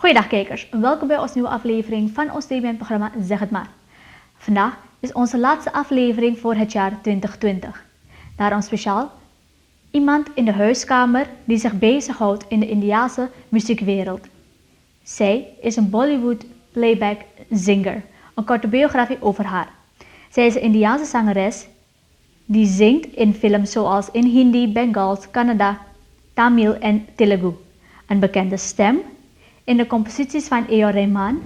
Goeiedag kijkers, welkom bij ons nieuwe aflevering van ons TBN-programma Zeg het maar. Vandaag is onze laatste aflevering voor het jaar 2020. Daarom speciaal iemand in de huiskamer die zich bezighoudt in de Indiase muziekwereld. Zij is een Bollywood playback zinger. Een korte biografie over haar. Zij is een Indiase zangeres die zingt in films zoals in Hindi, Bengals, Kannada, Tamil en Telugu. Een bekende stem in de composities van A.R. Rahman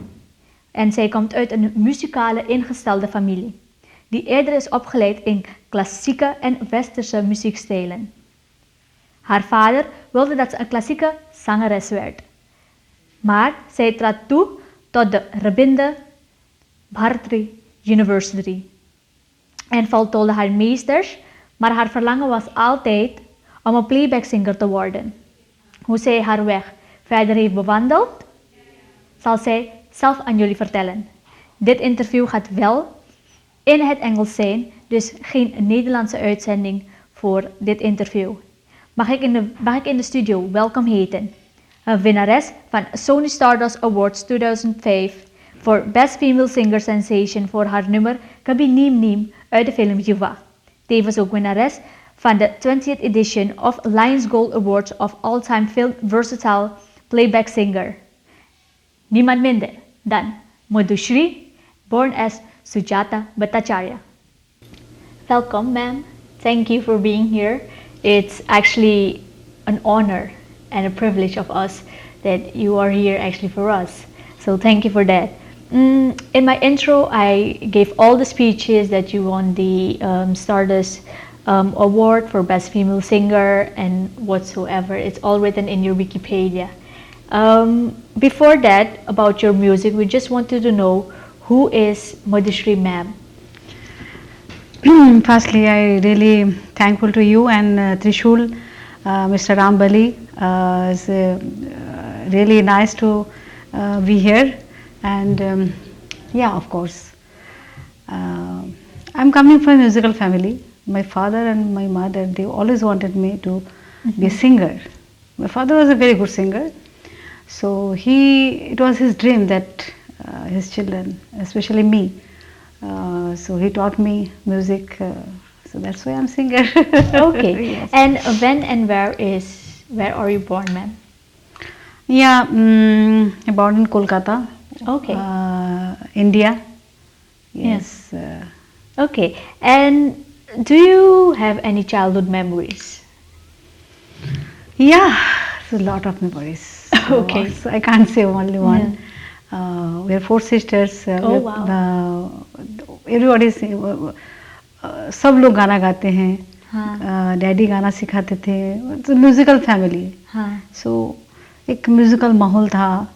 en zij komt uit een muzikale ingestelde familie, die eerder is opgeleid in klassieke en westerse muziekstijlen. Haar vader wilde dat ze een klassieke zangeres werd, maar zij trad toe tot de Rabindra Bharati University en voltooide haar meesters, maar haar verlangen was altijd om een playback-zinger te worden. Hoe zij haar weg verder heeft bewandeld, zal zij zelf aan jullie vertellen. Dit interview gaat wel in het Engels zijn, dus geen Nederlandse uitzending voor dit interview. Mag ik in de studio welkom heten een winnares van Sony Stardust Awards 2005 voor Best Female Singer Sensation voor haar nummer Kabhi Neem Neem uit de film Yuva. Tevens ook winnares van de 20th edition of Lions Gold Awards of All-Time Film Versatile Playback Singer. Niemand minder dan Madhushri, born as Sujata Bhattacharya. Welcome, ma'am. Thank you for being here. It's actually an honor and a privilege of us that you are here actually for us. So thank you for that. In my intro, I gave all the speeches that you won the Stardust Award for Best Female Singer and whatsoever. It's all written in your Wikipedia. Before that, about your music, we just wanted to know who is Madhushri ma'am. Firstly, I really thankful to you and Trishul, Mr. Rambali. It's really nice to be here, and yeah, of course, I'm coming from a musical family. My father and my mother, they always wanted me to be a singer. My father was a very good singer, so it was his dream that his children, especially me, so he taught me music, so that's why I'm a singer. Okay. Yes. And when and where are you born, ma'am? Yeah, born in Kolkata. Okay. India. Yes. Yes. Okay. And do you have any childhood memories? Yeah, it's a lot of memories. Okay. So I can't say only one. We are four sisters. Oh, wow. Everybody सब लोग गाना गाते हैं. हाँ. Daddy गाना सिखाते थे. तो म्यूजिकल फैमिली. हाँ. सो एक म्यूजिकल माहौल था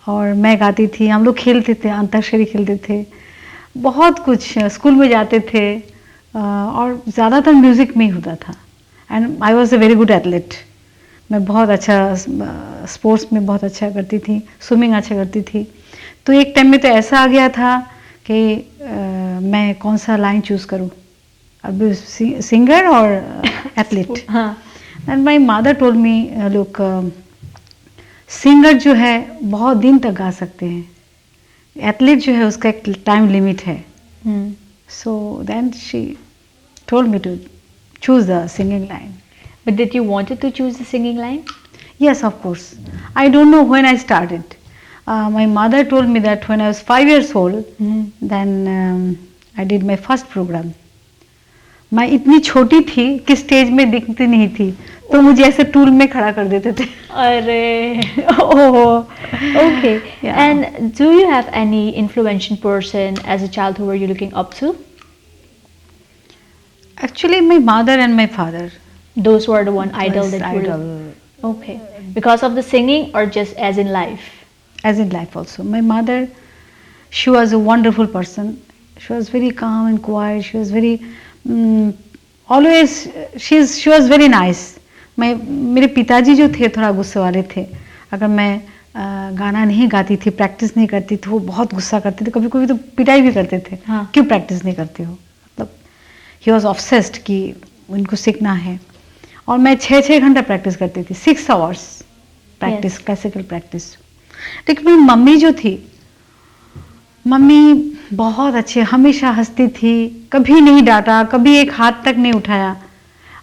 और मैं गाती थी. हम लोग खेलते थे, अंताक्षरी खेलते थे, बहुत कुछ. स्कूल में जाते थे और ज़्यादातर म्यूज़िक में ही होता था. And I was a very good athlete. मैं बहुत अच्छा स्पोर्ट्स में बहुत अच्छा करती थी, स्विमिंग अच्छा करती थी. तो एक टाइम में तो ऐसा आ गया था कि मैं कौन सा लाइन चूज़ करूँ, अभी सिंगर और athlete. And my mother told me, लोग सिंगर जो है बहुत दिन तक गा सकते हैं, एथलीट जो है उसका एक टाइम लिमिट है. So then she told me to choose the singing line. But did you wanted to choose the singing line? Yes, of course. I don't know when I started. My mother told me that when I was 5 years old, then I did my first program. मैं इतनी छोटी थी कि stage में दिखती नहीं थी, तो मुझे ऐसे टूल में खड़ा कर देते थे. अरे, oh, okay. Yeah. And do you have any influential person as a child who were you looking up to? Actually, my mother and my father. Those were the one idol was that you idol. were. Okay. Because of the singing or just as in life? As in life also. My mother, she was a wonderful person. She was very calm and quiet. She was very always. She was very nice. मेरे पिताजी जो थे थोड़ा गुस्से वाले थे. अगर मैं गाना नहीं गाती थी, प्रैक्टिस नहीं करती थी, वो बहुत गुस्सा करते थे. कभी कभी तो पिटाई भी करते थे. हाँ. क्यों प्रैक्टिस नहीं करते हो? मतलब ही वॉज ऑब्सेस्ड कि उनको सीखना है. और मैं 6 घंटा प्रैक्टिस करती थी, 6 hours प्रैक्टिस, क्लासिकल प्रैक्टिस. लेकिन मेरी मम्मी जो थी, मम्मी बहुत अच्छे, हमेशा हंसती थी, कभी नहीं डांटा, कभी एक हाथ तक नहीं उठाया,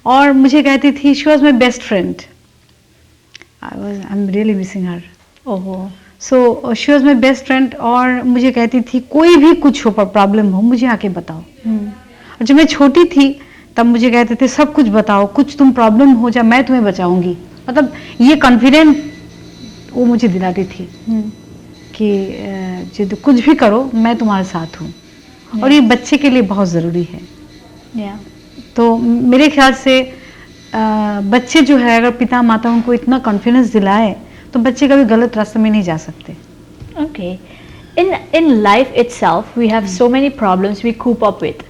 और मुझे कहती थी she was my best friend. I am really missing her. ओहो. So she was my best friend, और मुझे कहती थी कोई भी कुछ हो, प्रॉब्लम हो, मुझे आके बताओ. और जब मैं छोटी थी तब मुझे कहते थे सब कुछ बताओ, कुछ तुम प्रॉब्लम हो जाए मैं तुम्हें बचाऊंगी. मतलब ये कॉन्फिडेंट वो मुझे दिलाती थी कि जिद कुछ भी करो मैं तुम्हारे साथ हूँ. और ये बच्चे के लिए बहुत ज़रूरी है. तो मेरे ख्याल से बच्चे जो है, अगर पिता माता उनको इतना कॉन्फिडेंस दिलाए तो बच्चे कभी गलत रास्ते में नहीं जा सकते. Okay. In life itself, we have so many problems we cope up with.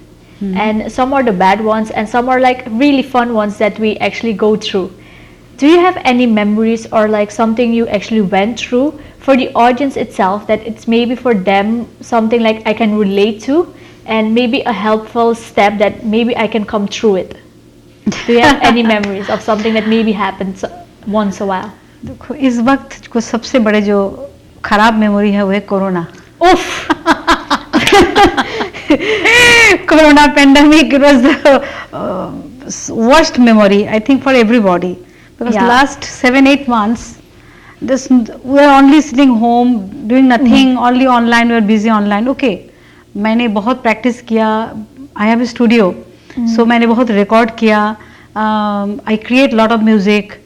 And some are the bad ones and some are like really fun ones that we actually go through. Do you have any memories or like something you actually went through for the audience itself that it's maybe for them something like I can relate to and maybe a helpful step that maybe I can come through it? Do you have any memories of something that maybe happens once a while? देखो इस वक्त को सबसे बड़े जो खराब memory है वो है corona. Oof. Corona pandemic was the worst memory I think for everybody, because last 7-8 months this we are only sitting home doing nothing, only online, we are busy online. Okay, मैंने बहुत practice किया, I have a studio, so मैंने बहुत record किया, I create lot of music,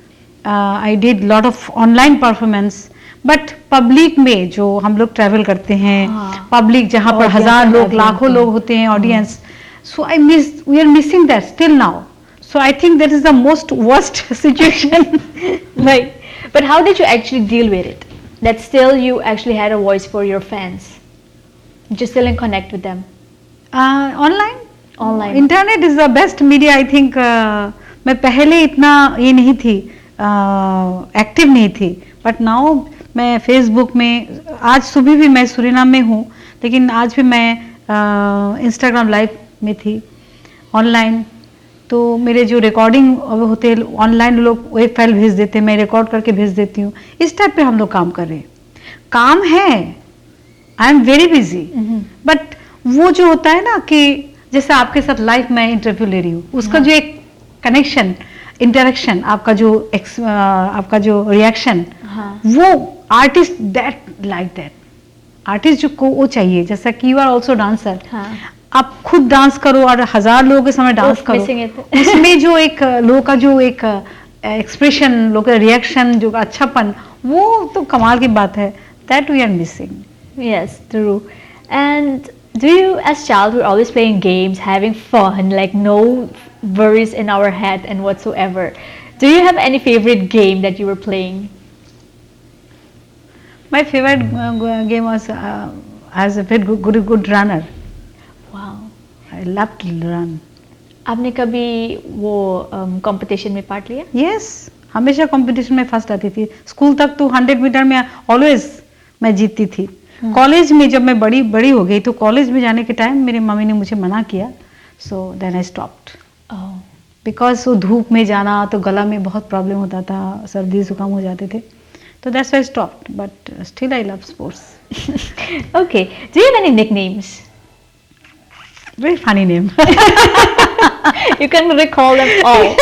I did lot of online performance. But public में जो हम लोग ट्रैवल करते हैं, पब्लिक जहाँ पर हजार लोग, लाखों लोग होते हैं audience, so I miss, we are missing that still now. So I think that is the most worst situation. Right. But how did you actually deal with it? That still you actually had a voice for your fans. Just still in connect with them. Online. Online. Internet is the best media. I think मैं पहले इतना ये नहीं थी, active नहीं थी, but now मैं Facebook में, आज सुबह भी मैं सूरीनाम में हूँ, लेकिन आज भी मैं इंस्टाग्राम लाइव में थी ऑनलाइन. तो मेरे जो रिकॉर्डिंग होते हैं ऑनलाइन, लोग एक फाइल भेज देते हैं, मैं रिकॉर्ड करके भेज देती हूँ. इस टाइप पे हम लोग काम कर रहे हैं. काम है, I am very busy, but वो जो होता है ना कि जैसे आपके साथ लाइव मैं इंटरव्यू ले रही हूँ, उसका जो एक कनेक्शन, इंटरेक्शन, आपका जो रिएक्शन, वो artist that like that artist जो को वो चाहिए. जैसा कि यू आर ऑल्सो डांसर, आप खुद डांस करो और हजार लोगों के सामने डांस करो, उसमें जो एक लोगों का जो एक एक्सप्रेशन, लोगों का रिएक्शन, जो अच्छापन, वो तो कमाल की बात है. That we are missing. Yes, true. And do you, as child, we're always playing games, having fun, like no worries in our head and whatsoever. Do you have any favorite game that you were playing? My favorite game was as a very good runner. Wow. I loved to run. आपने कभी वो competition में part लिया? Yes, हमेशा competition में first आती थी. School तक तो 100 मीटर में ऑलवेज मैं जीतती थी. कॉलेज में जब मैं बड़ी हो गई तो कॉलेज में जाने के टाइम मेरी मम्मी ने मुझे मना किया, so then I stopped. Because वो धूप में जाना तो गला में बहुत प्रॉब्लम होता था, सर्दी जुकाम हो जाते थे, तो that's why I stopped. But still I love sports. Okay. Do you have any nicknames? Very funny name. You can recall them all.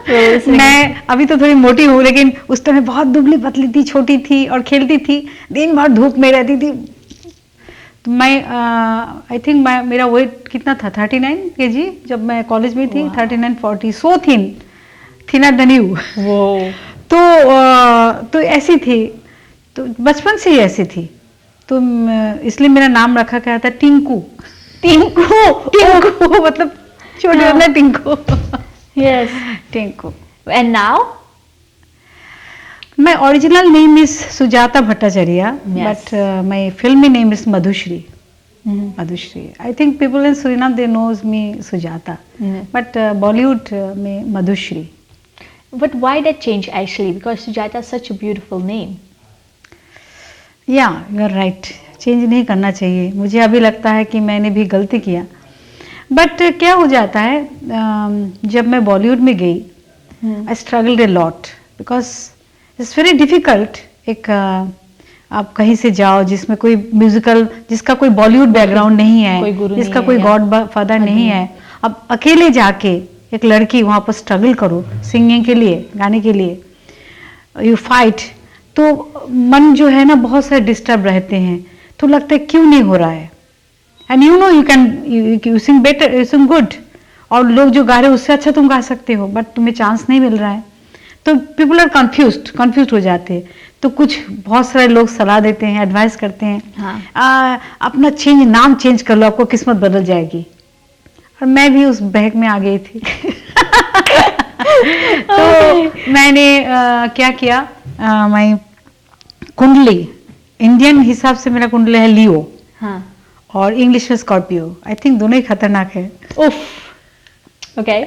मैं अभी तो थोड़ी मोटी हूँ, लेकिन उस टाइम बहुत दुबली पतली थी, छोटी थी और खेलती थी, दिन भर धूप में रहती थी. तो मैं आई थिंक मेरा वेट कितना था, 39 kg जब मैं कॉलेज में थी. 39-40, सो थिनर देन यू. तो ऐसी थी, तो बचपन से ही ऐसी थी, तो इसलिए मेरा नाम रखा गया था टिंकू. टिंकू मतलब छोटे वाला Tinku. Yes. Tinku. And now? My original name is Sujata Bhattacharya, but my filmy name is Madhushri. Madhushri. I think people in Suriname, they knows me Sujata, but Bollywood में Madhushri. But why that change actually? Because Sujata is such a beautiful name. Yeah, you are right. Change नहीं करना चाहिए. मुझे अभी लगता है कि मैंने भी गलती किया, बट क्या हो जाता है, जब मैं बॉलीवुड में गई, आई struggled a lot because it's very difficult. एक आप कहीं से जाओ जिसमें कोई म्यूजिकल, जिसका कोई बॉलीवुड बैकग्राउंड नहीं है, कोई गुरु जिसका नहीं कोई है, गॉड फादर नहीं है, अब अकेले जाके एक लड़की वहां पर स्ट्रगल करो सिंगिंग के लिए, गाने के लिए, यू फाइट, तो मन जो है ना बहुत सारे डिस्टर्ब रहते हैं, तो लगता है क्यों नहीं हो रहा है, and you know you can you sing better, you sing good, और लोग जो गा रहे हैं उससे अच्छा तुम गा सकते हो, बट तुम्हें चांस नहीं मिल रहा है, तो पीपल आर कंफ्यूज हो जाते हैं। तो कुछ बहुत सारे लोग सलाह देते हैं, एडवाइस करते हैं, हाँ। अपना नाम चेंज कर लो, आपको किस्मत बदल जाएगी, और मैं भी उस बहक में आ गई थी। तो मैंने क्या किया, मैं कुंडली, इंडियन हिसाब से मेरा कुंडली है लियो, हाँ। और इंग्लिश में स्कॉर्पियो, आई थिंक दोनों ही खतरनाक है। उफ, ओके।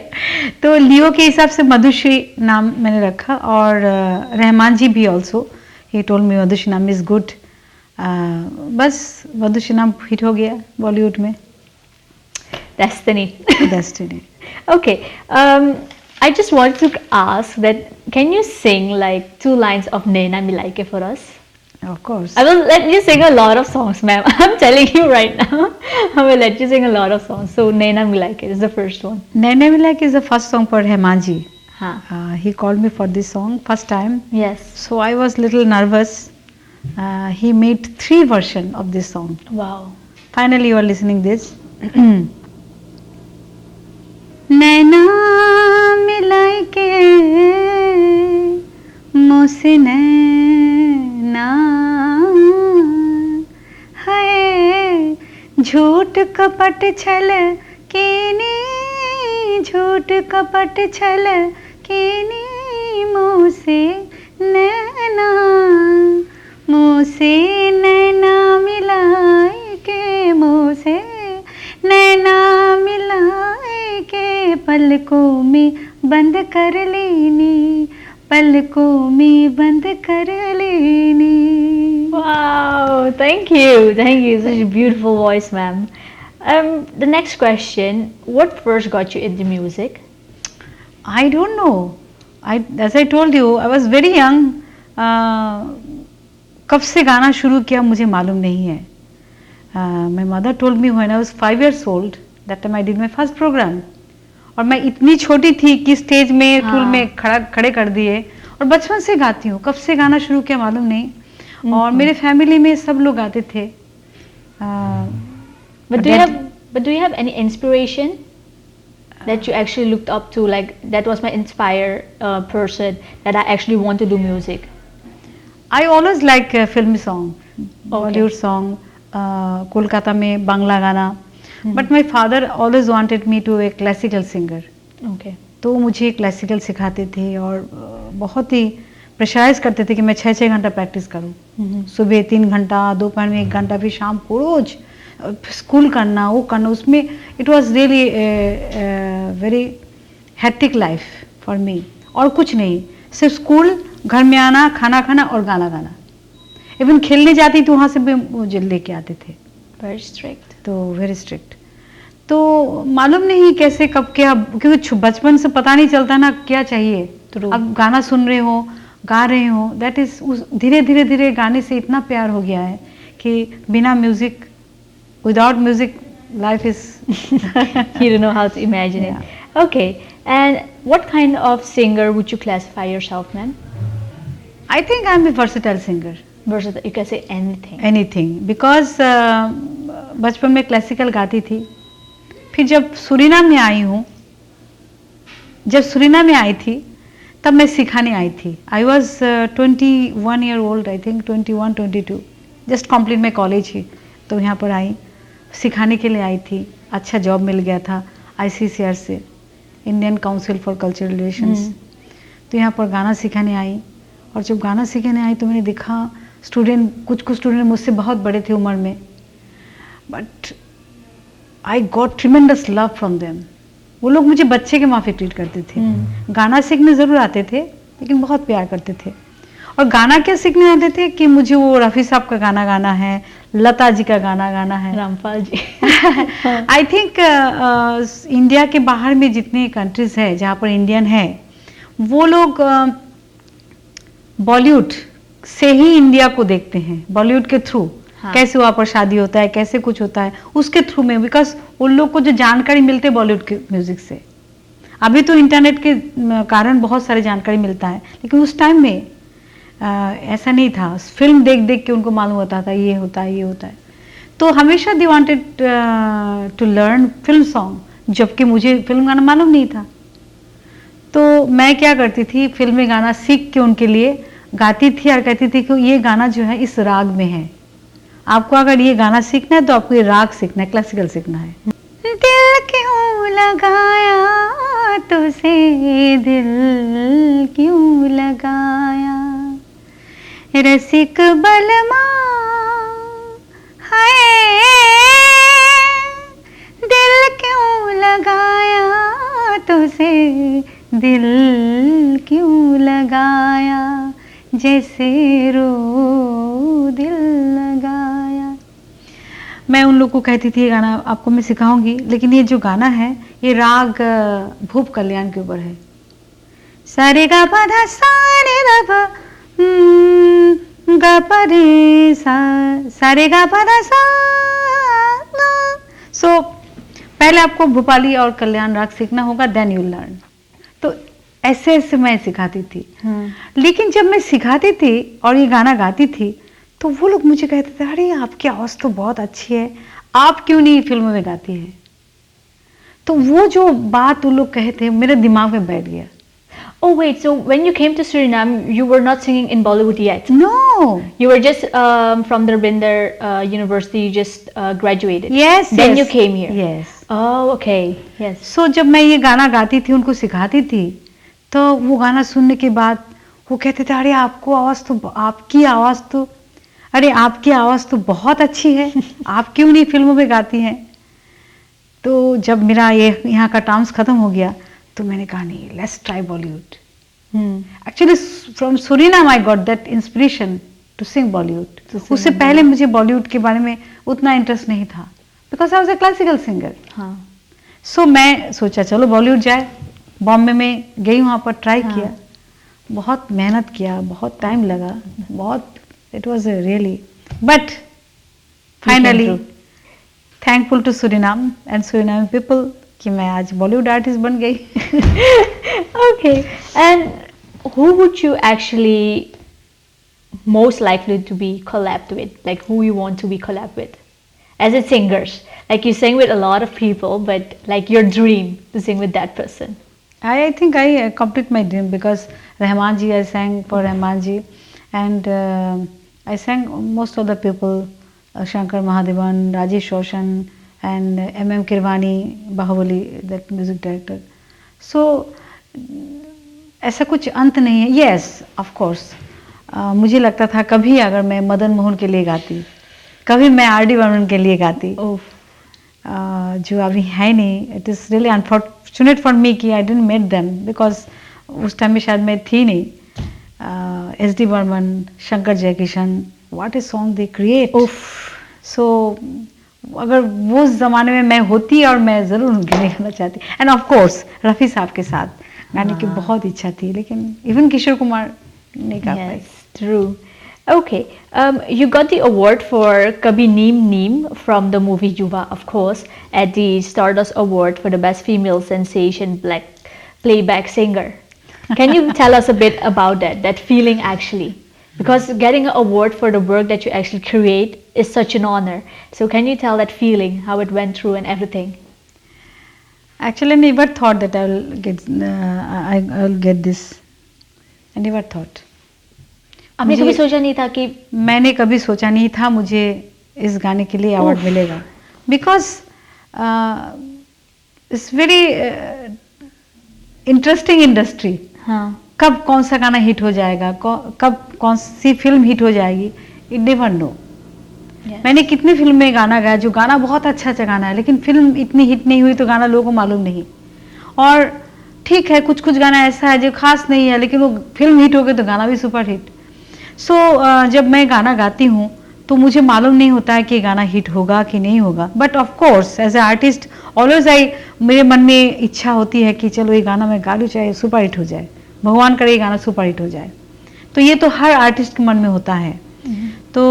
तो लियो के हिसाब से मधुश्री नाम मैंने रखा, और रहमान जी भी also he told me Madhushree नाम इज गुड, बस मधुश्री नाम हिट हो गया बॉलीवुड में। Destiny. Destiny. Okay. I just wanted to ask that can you sing like 2 lines of Naina Milaike for us? Of course. I will let you sing a lot of songs, ma'am. I'm telling you right now. I will let you sing a lot of songs. So Naina Milaike is the first one. Naina Milaike is the first song for Rahman ji. Haan. He called me for this song first time. Yes. So I was little nervous. He made 3 versions of this song. Wow. Finally you are listening this. नैना मिलाई के मुझसे नैना है, झूठ कपट छल कीनी, झूठ कपट छल कीनी, मुझसे नैना, मुझसे नैना मिलाई के, मुझसे नैना मिलाई के, पलकों में बंद कर लेनी, पलकों में बंद कर लेनी। Wow, thank you. Thank you. Such a beautiful voice, ma'am. The next question, what first got you into music? I don't know. As I told you, I was very young. कब से गाना शुरू किया मुझे मालूम नहीं है। My mother told me when I was 5 years old, that time I did my first program. और मैं इतनी छोटी थी कि स्टेज में स्कूल में खड़े कर दिए, और बचपन से गाती हूँ, कब से गाना शुरू किया मालूम नहीं। और मेरे फैमिली में सब लोग गाते थे। But do you have any inspiration that you actually looked up to, like that was my inspired person that I actually want to do music? I always like film song, Bollywood song, Kolkata में बांग्ला गाना, but my father always wanted me to a classical singer. Okay. तो मुझे classical सिखाते थे और बहुत ही pressurise करते थे कि मैं 6-6 घंटा प्रैक्टिस करूं, सुबह 3 घंटा, दोपहर में 1 घंटा, फिर शाम को रोज स्कूल करना, वो करना, उसमें it was really very hectic life for me. और कुछ नहीं, सिर्फ स्कूल, घर में आना, खाना खाना और गाना गाना। इवन खेलने जाती तो वहाँ से भी मुझे लेके आते थे। Very strict. तो वेरी स्ट्रिक्ट। तो मालूम नहीं कैसे कब क्या, क्योंकि बचपन से पता नहीं चलता ना क्या चाहिए। अब गाना सुन रहे हो, गा रहे हो, दैट इज धीरे धीरे धीरे गाने से इतना प्यार हो गया है कि बिना music, without music life is you don't know how to imagine it. Okay, and what kind of singer would you classify yourself, ma'am? I think I'm a versatile singer. Versatile, you can say anything. Anything, because बचपन में classical गाती थी, फिर जब Suriname में आई हूँ, जब Suriname में आई थी तब मैं सिखाने आई थी। I was 21 year old, I think 21-22, just complete में कॉलेज ही, तो यहाँ पर आई, सिखाने के लिए आई थी। अच्छा जॉब मिल गया था ICCR से, Indian council for cultural relations. तो यहाँ पर गाना सिखाने आई, और जब गाना सीखने आई तो मैंने देखा स्टूडेंट, कुछ स्टूडेंट मुझसे बहुत बड़े थे उम्र में, but I got tremendous love from them. वो लोग मुझे बच्चे के माफी ट्रीट करते थे। गाना सीखने ज़रूर आते थे, लेकिन बहुत प्यार करते थे। और गाना क्या सीखने आते थे कि मुझे वो रफ़ी साहब का गाना गाना है, लता जी का गाना गाना है, Rampal ji. I think India के बाहर में जितने कंट्रीज है जहाँ पर इंडियन है, वो लोग बॉलीवुड से ही इंडिया को देखते हैं, बॉलीवुड के थ्रू। हाँ। कैसे वहाँ पर शादी होता है, कैसे कुछ होता है, उसके थ्रू में, बिकॉज उन लोग को जो जानकारी मिलते है बॉलीवुड के म्यूजिक से। अभी तो इंटरनेट के कारण बहुत सारी जानकारी मिलता है, लेकिन उस टाइम में ऐसा नहीं था। फिल्म देख देख के उनको मालूम होता था ये होता है, ये होता है। तो हमेशा they wanted to learn film song, जबकि मुझे फिल्म गाना मालूम नहीं था। तो मैं क्या करती थी, फिल्मी गाना सीख के उनके लिए गाती थी और कहती थी कि ये गाना जो है इस राग में है, आपको अगर ये गाना सीखना है तो आपको ये राग सीखना है, क्लासिकल सीखना है। दिल क्यों लगाया तुझे, दिल क्यों लगाया, रसिक बलमा है, दिल क्यों लगाया तुझे, दिल क्यों लगाया, जैसे रो दिल लगाया। मैं उन लोग को कहती थी ये गाना आपको मैं सिखाऊंगी, लेकिन ये जो गाना है ये राग भूप कल्याण के ऊपर है। सारे गा पा धा सा रे गा पा गा पा रे सा, सारे गा पा धा सा। सो पहले आपको भोपाली और कल्याण राग सीखना होगा, देन यू लर्न। तो ऐसे ऐसे मैं सिखाती थी। लेकिन जब मैं सिखाती थी और ये गाना गाती थी तो वो लोग मुझे कहते थे, अरे आपकी आवाज़ तो बहुत अच्छी है, आप क्यों नहीं फिल्मों में गाती है। तो वो जो बात वो लोग कहे थे मेरे दिमाग में बैठ गया। Oh wait, so when you came to Suriname, you were not singing in Bollywood yet? No. You were just from the Rabinder University, you just graduated. Yes. Then yes. you came here. Yes. Oh, okay. Yes. So जब मैं ये गाना गाती थी, उनको सिखाती थी, तो वो गाना सुनने के बाद वो कहते थे, अरे आपको आवाज़ तो, आपकी आवाज़ तो, अरे आपकी आवाज़ तो बहुत अच्छी है, आप क्यों नहीं फिल्मों में गाती हैं। तो जब मेरा ये यहाँ का टर्म्स ख़त्म हो गया तो मैंने कहा नहीं, let's try Bollywood. Actually from Suriname I got that inspiration to sing Bollywood. उससे पहले मुझे बॉलीवुड के बारे में उतना इंटरेस्ट नहीं था, because I was a classical singer. हाँ। सो मैं सोचा चलो बॉलीवुड जाए। बॉम्बे में गई, वहाँ पर ट्राई किया, बहुत मेहनत किया, बहुत टाइम लगा, बहुत, it was really, but finally thankful to Suriname and Suriname people कि मैं आज बॉलीवुड आर्टिस्ट बन गई। Okay. And who would you actually most likely to be collabed with? Like who you want to be collabed with as a singers? Like you sing with a lot of people, but like your dream to sing with that person. I think I complete my dream because Rahman ji, I sang for Rahman ji, and I sang most of the people, Shankar Mahadevan, Rajesh Roshan, and M.M. Kirwani, Bahubali, that music director. So ऐसा कुछ अंत नहीं है। Yes, of course. मुझे लगता था कभी अगर मैं मदन मोहन के लिए गाती, कभी मैं R.D. बर्मन के लिए गाती, जो अभी है नहीं। It is really unfortunate for me कि I didn't met them, because उस टाइम में शायद मैं थी नहीं। S.D. Burman, Shankar Jaikishan, what a song they create. So अगर वो ज़माने में मैं होती और मैं ज़रूर उनके लिए गाना चाहती। एंड ऑफ कोर्स रफ़ी साहब के साथ गाने की बहुत इच्छा थी, लेकिन इवन किशोर कुमार नहीं गा पाए। True. Okay, you got the award for Kabhi Neem Neem from the movie Yuva, of course, at the Stardust Award for the Best Female Sensation Black Playback Singer. Can you tell us a bit about that feeling actually? Because getting an award for the work that you actually create is such an honor. So can you tell that feeling, how it went through and everything? Actually, I never thought that I will get this. I never thought. आपने कभी सोचा नहीं था कि? मैंने कभी सोचा नहीं था मुझे इस गाने के लिए अवार्ड मिलेगा, because it's very interesting industry. हाँ। कब कौन सा गाना हिट हो जाएगा, कब कौन सी फिल्म हिट हो जाएगी, इट नेवर नो। मैंने कितनी फिल्म में गाना गाया, जो गाना बहुत अच्छा गाना है, लेकिन फिल्म इतनी हिट नहीं हुई तो गाना लोगों को मालूम नहीं। और ठीक है, कुछ कुछ गाना ऐसा है जो खास नहीं है, लेकिन वो फिल्म हिट हो गई तो गाना भी सुपर हिट। सो जब मैं गाना गाती हूँ तो मुझे मालूम नहीं होता है कि गाना हिट होगा कि नहीं होगा, but of course as a artist always मेरे मन में इच्छा होती है कि चलो ये गाना मैं गा लूँ, चाहे सुपर हिट हो जाए, भगवान करे ये गाना सुपर हिट हो जाए। तो ये तो हर आर्टिस्ट के मन में होता है। तो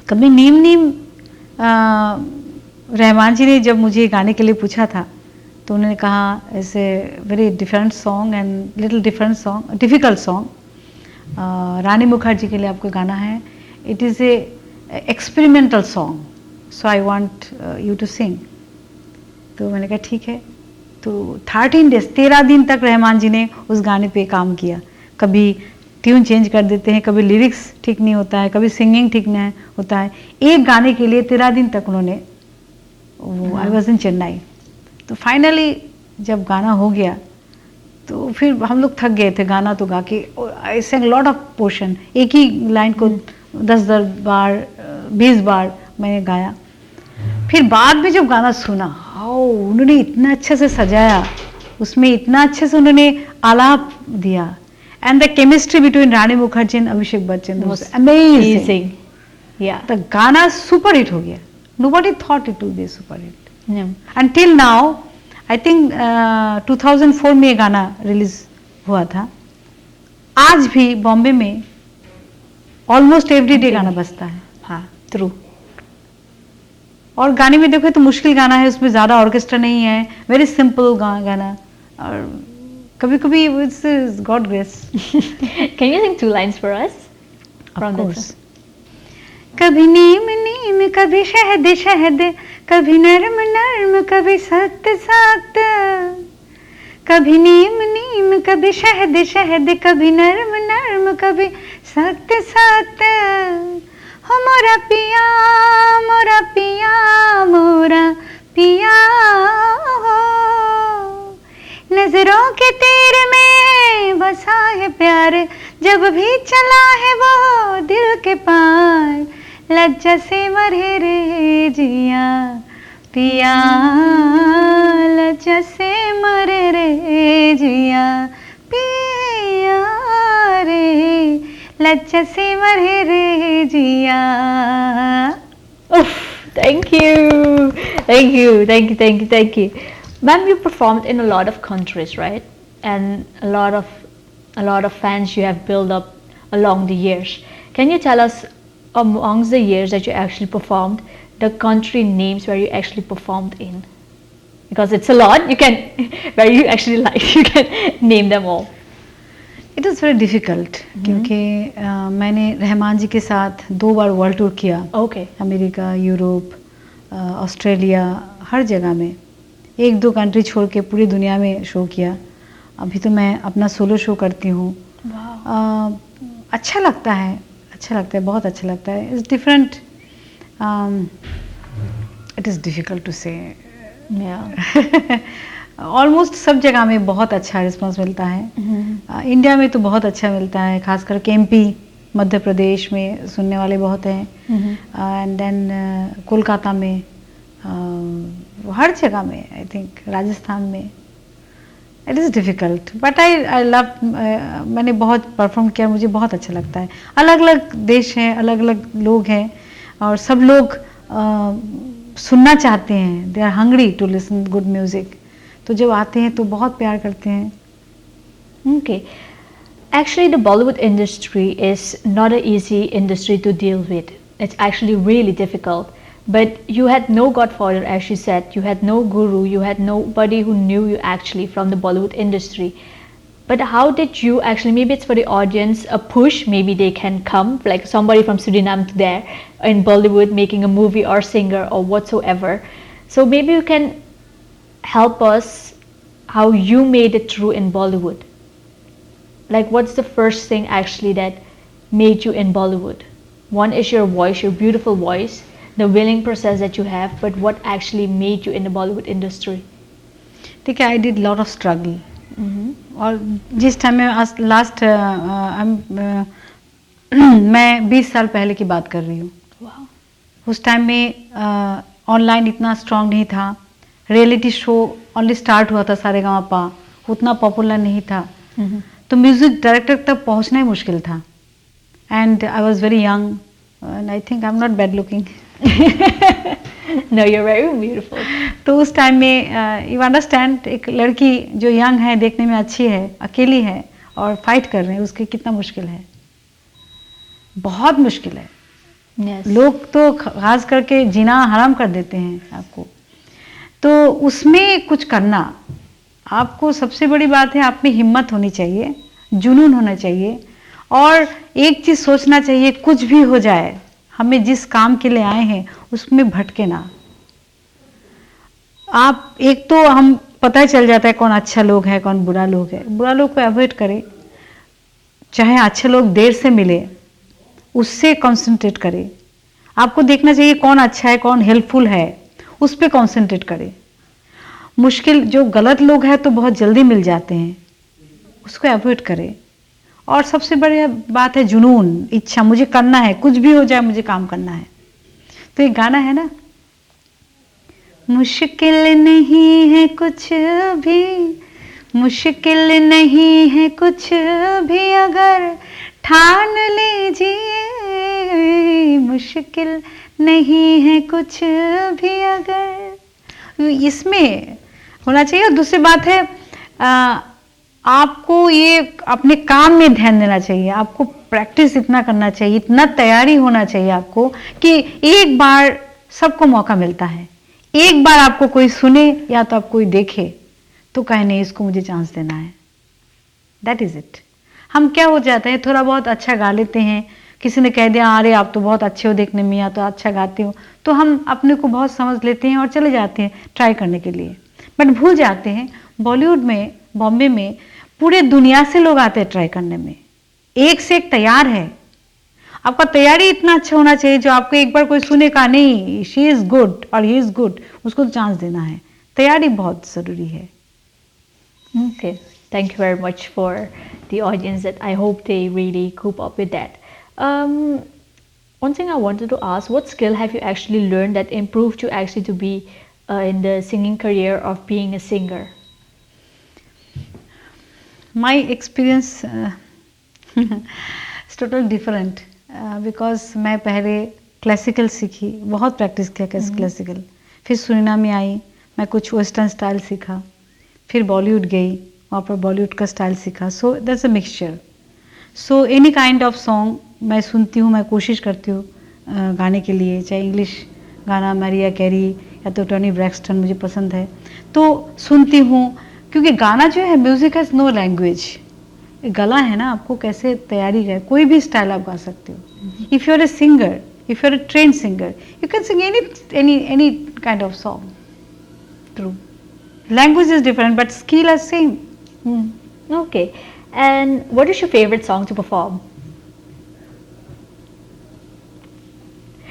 कभी नीम नीम रहमान जी ने जब मुझे गाने के लिए पूछा था तो उन्होंने कहा ऐसे very different song and little different song, difficult song, Rani Mukherjee के लिए आपको गाना है, it is a experimental song, so I want you to sing. तो मैंने कहा ठीक है। तो 13 डेज 13 दिन तक रहमान जी ने उस गाने पे काम किया। कभी ट्यून चेंज कर देते हैं, कभी लिरिक्स ठीक नहीं होता है, कभी सिंगिंग ठीक नहीं होता है। एक गाने के लिए 13 दिन तक उन्होंने, आई वॉज इन चेन्नई। तो फाइनली जब गाना हो गया तो फिर हम लोग थक गए थे गाना तो गा के। आई सेंग लॉट ऑफ पोर्शन, एक ही लाइन को 10 बार 20 बार मैंने गाया। फिर बाद में जब गाना सुना, हाउ उन्होंने इतना अच्छे से सजाया, उसमें इतना अच्छे से उन्होंने आलाप दिया, and the chemistry between Rani Mukherjee and Abhishek Bachchan was amazing. या द गाना सुपर हिट हो गया। Nobody thought it would be super hit. Until now, I think 2004 में ये गाना रिलीज हुआ था। आज भी बॉम्बे में ऑलमोस्ट एवरी डे गाना बजता है। हाँ, ट्रू। और गाने में देखो तो मुश्किल गाना है, उसमें ज़्यादा ऑर्केस्ट्रा नहीं है, वेरी सिंपल गाना। और कभी कभी it's God grace. Can you sing 2 lines for us? Of course. कभी नीम नीम, कभी शहद शहद, कभी नरम नरम, कभी सख्त सख्त। कभी नीम नीम, कभी शहद शहद, कभी नरम नरम, कभी सख्त सख्त। हो मोरा पिया, मोरा पिया, मोरा पिया हो। नजरों के तीर में बसा है प्यार, जब भी चला है वो दिल के पार। लज्जा से मरे रे जिया पिया, लज्जा से मरे रे जिया पिया रे, लज्जा से मरे रे जिया। Thank you, thank you, thank you, thank you, thank you. Ma'am, you performed in a lot of countries, right? And a lot of fans you have built up along the years. Can you tell us, amongst the years that you actually performed, the country names where you actually performed in? Because it's a lot, you can, where you actually like, you can name them all. It is very difficult क्योंकि मैंने रहमान जी के साथ 2 बार world tour किया। Okay. America, Europe, Australia, हर जगह में 1-2 country छोड़ के पूरी दुनिया में शो किया। अभी तो मैं अपना सोलो शो करती हूँ। अच्छा लगता है, अच्छा लगता है, बहुत अच्छा लगता है। It's different, it is difficult to say. Almost सब जगह में बहुत अच्छा रिस्पांस मिलता है। इंडिया में तो बहुत अच्छा मिलता है, खासकर केएमपी मध्य प्रदेश में सुनने वाले बहुत हैं, एंड देन कोलकाता में, हर जगह में, आई थिंक राजस्थान में। It is difficult but I love, मैंने बहुत परफॉर्म किया, मुझे बहुत अच्छा लगता है। अलग अलग देश हैं, अलग अलग लोग हैं और सब लोग सुनना चाहते हैं, they are hungry to listen good music. तो जब आते हैं तो बहुत प्यार करते हैं। Okay. Actually, the Bollywood industry is not an easy industry to deal with. It's actually really difficult. But you had no godfather, as you said. You had no guru. You had nobody who knew you actually from the Bollywood industry. But how did you actually, maybe it's for the audience, a push, maybe they can come, like somebody from Suriname to there in Bollywood making a movie or singer or whatsoever. So maybe you can help us how you made it through in Bollywood. Like, what's the first thing actually that made you in Bollywood? One is your voice, your beautiful voice, the willing process that you have, but what actually made you in the Bollywood industry? ठीक है, I did lot of struggle. और जिस time में last मैं 20 साल पहले की बात कर रही हूँ। उस टाइम में ऑनलाइन इतना स्ट्रांग नहीं था, रियलिटी शो ओनली स्टार्ट हुआ था, सारेगामापा उतना पॉपुलर नहीं था, तो म्यूजिक डायरेक्टर तक पहुंचना ही मुश्किल था। And I was very young and I think I am not bad looking. No, you're very beautiful. तो उस टाइम में यू अंडरस्टैंड, एक लड़की जो यंग है, देखने में अच्छी है, अकेली है और फाइट कर रहे हैं, उसके कितना मुश्किल है, बहुत मुश्किल है। Yes. लोग तो खास करके जीना हराम कर देते हैं आपको। तो उसमें कुछ करना, आपको सबसे बड़ी बात है, आप में हिम्मत होनी चाहिए, जुनून होना चाहिए, और एक चीज़ सोचना चाहिए, कुछ भी हो जाए, हमें जिस काम के लिए आए हैं उसमें भटके ना। आप एक तो हम पता चल जाता है कौन अच्छा लोग है कौन बुरा लोग है, बुरा लोग को अवॉइड करें, चाहे अच्छे लोग देर से मिले उससे कंसंट्रेट करें। आपको देखना चाहिए कौन अच्छा है कौन हेल्पफुल है, उस पर कंसंट्रेट करें। मुश्किल जो गलत लोग हैं तो बहुत जल्दी मिल जाते हैं, उसको अवॉइड करें। और सबसे बड़ी बात है जुनून, इच्छा, मुझे करना है, कुछ भी हो जाए मुझे काम करना है। तो एक गाना है ना, मुश्किल नहीं है कुछ भी, मुश्किल नहीं है कुछ भी अगर ठान लीजिए, मुश्किल नहीं है कुछ भी अगर, इसमें होना चाहिए। और दूसरी बात है आपको ये अपने काम में ध्यान देना चाहिए, आपको प्रैक्टिस इतना करना चाहिए, इतना तैयारी होना चाहिए आपको कि एक बार सबको मौका मिलता है, एक बार आपको कोई सुने या तो आप कोई देखे तो कहे नहीं इसको मुझे चांस देना है। That is it. हम क्या हो जाते हैं, थोड़ा बहुत अच्छा गा लेते हैं, किसी ने कह दिया अरे आप तो बहुत अच्छे हो देखने में या तो अच्छा गाते हो, तो हम अपने को बहुत समझ लेते हैं और चले जाते हैं ट्राई करने के लिए, बट भूल जाते हैं बॉलीवुड में, बॉम्बे में पूरे दुनिया से लोग आते हैं ट्राई करने में, एक से एक तैयार है। आपका तैयारी इतना अच्छा होना चाहिए जो आपको एक बार कोई सुने का नहीं शी इज गुड और ही इज गुड, उसको तो चांस देना है। तैयारी बहुत जरूरी है। Okay, thank you very much for the audience. That I hope they really cope up with that. One thing I wanted to ask: what skill have you actually learned that improved you actually to be in the singing career of being a singer? My experience is totally different because मैं पहले classical सीखी, बहुत practice किया classical, फिर Suriname में आई, मैं कुछ western style सीखा, फिर बॉलीवुड गई, वहाँ पर बॉलीवुड का स्टाइल सीखा। So that's a mixture. So any kind of song मैं सुनती हूँ, मैं कोशिश करती हूँ गाने के लिए, चाहे इंग्लिश गाना मैरिया कैरी या तो टोनी ब्रैक्सटन मुझे पसंद है तो सुनती हूँ, क्योंकि गाना जो है म्यूज़िक हैज़ नो लैंग्वेज, गला है ना, आपको कैसे तैयारी है, कोई भी स्टाइल आप गा सकते हो। If you are a singer, if you are a train singer, you can sing any kind of song. True. Language is different, but skill is same. Okay. And what is your favorite song to perform?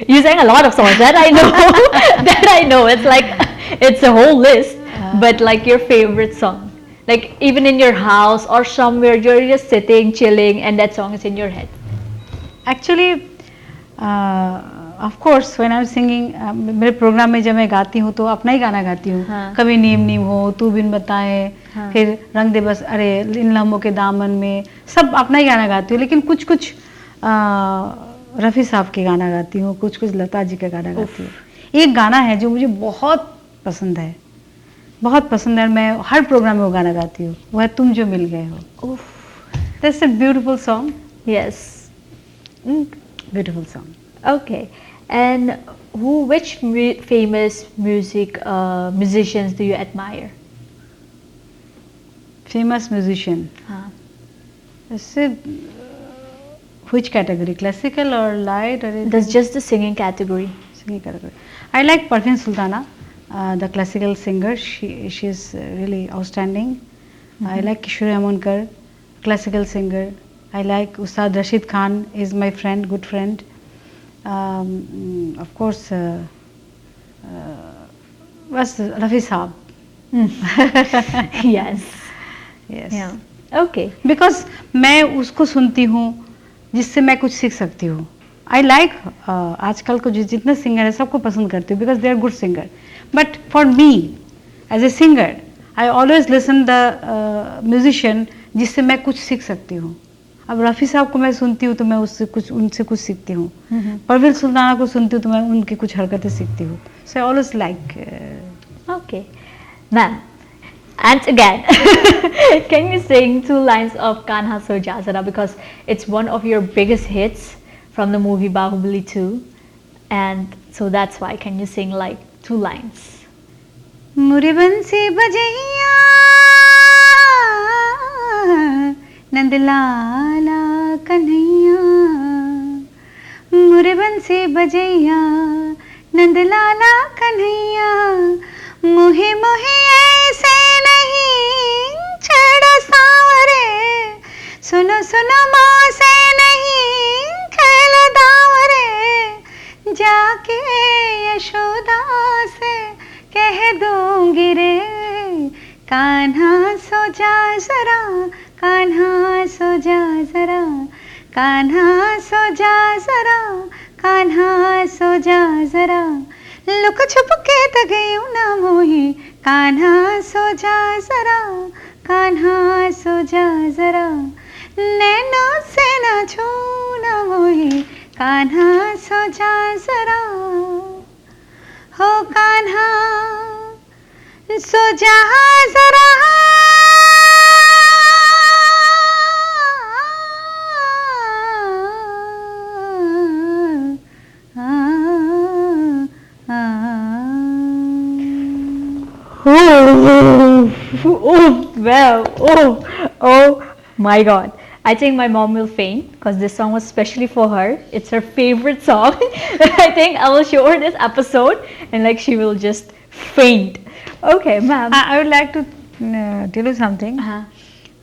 You sang a lot of songs, that I know. That I know. It's like it's a whole list. But like your favorite song, like even in your house or somewhere you're just sitting, chilling, and that song is in your head. Actually, of course, when I'm singing, मेरे programme में जब मैं गाती हूँ तो अपना ही गाना गाती हूँ। हाँ. कभी नीम नीम हो, तू बिन बताए, हाँ. फिर रंग दे बस, अरे इन लम्हों के दामन में, सब अपना ही गाना गाती हूँ। लेकिन कुछ कुछ रफ़ी साहब के गाना गाती हूँ, कुछ कुछ लता जी का गाना गाती हूँ। एक गाना है जो मुझे बहुत पसंद है, बहुत पसंद है, मैं हर प्रोग्राम में वो गाना गाती हूँ, वो है तुम जो मिल गए हो। That's a beautiful song. Yes. Beautiful song. Okay. And which famous musicians do you admire? Famous musician. हाँ. ऐसे which category? Classical or light or anything? That's just the singing category. Singing category. I like Parveen Sultana, the classical singer. She is really outstanding. I like Kishore Amonkar, classical singer. I like Ustad Rashid Khan is my friend, good friend. Of course, was Rafi Saab. Yes. Yes. Yeah. Okay. Because मैं उसको सुनती हूँ जिससे मैं कुछ सीख सकती हूँ। I like आजकल को जितने सिंगर है सबको पसंद करती हूँ because they are good singer. But for me as a singer, I always listen the musician जिससे मैं कुछ सीख सकती हूँ। अब रफ़ी साहब को मैं सुनती हूँ तो मैं उनसे कुछ सीखती हूँ। परवीन सुल्ताना को सुनती हूँ तो मैं उनकी कुछ हरकतें सीखती हूँ। So I always like. Okay. Ma'am, And again, can you sing two lines of Kanha Soja Zara, because it's one of your biggest hits from the movie Bahubali 2, and so that's why. Can you sing like two lines? मुरी बंसी बजैया नंदलाला कन्हैया, मुरी बंसी बजैया नंदलाला कन्हैया, मोहे मोहे ऐसे नहीं छेड़ो सांवरे, सुनो सुनो माँ से नहीं खेलो दावरे, जाके यशोदा से कह दूंगी रे, कान्हा सो जा जरा, कान्हा सो जा जरा, कान्हा सो जा जरा, कान्हा सो जा जरा, लुक छुप के त गई ना मोही, कान्हा सो जा जरा, कान्हा सो जा जरा, नैनों से ना छूना मोही, कान्हा सो जा जरा, हो कान्हा सो जा जरा, Oh my god. I think my mom will faint because this song was specially for her. It's her favorite song. I think I will show her this episode and like she will just faint. Okay, ma'am. I would like to tell you something. हाँ.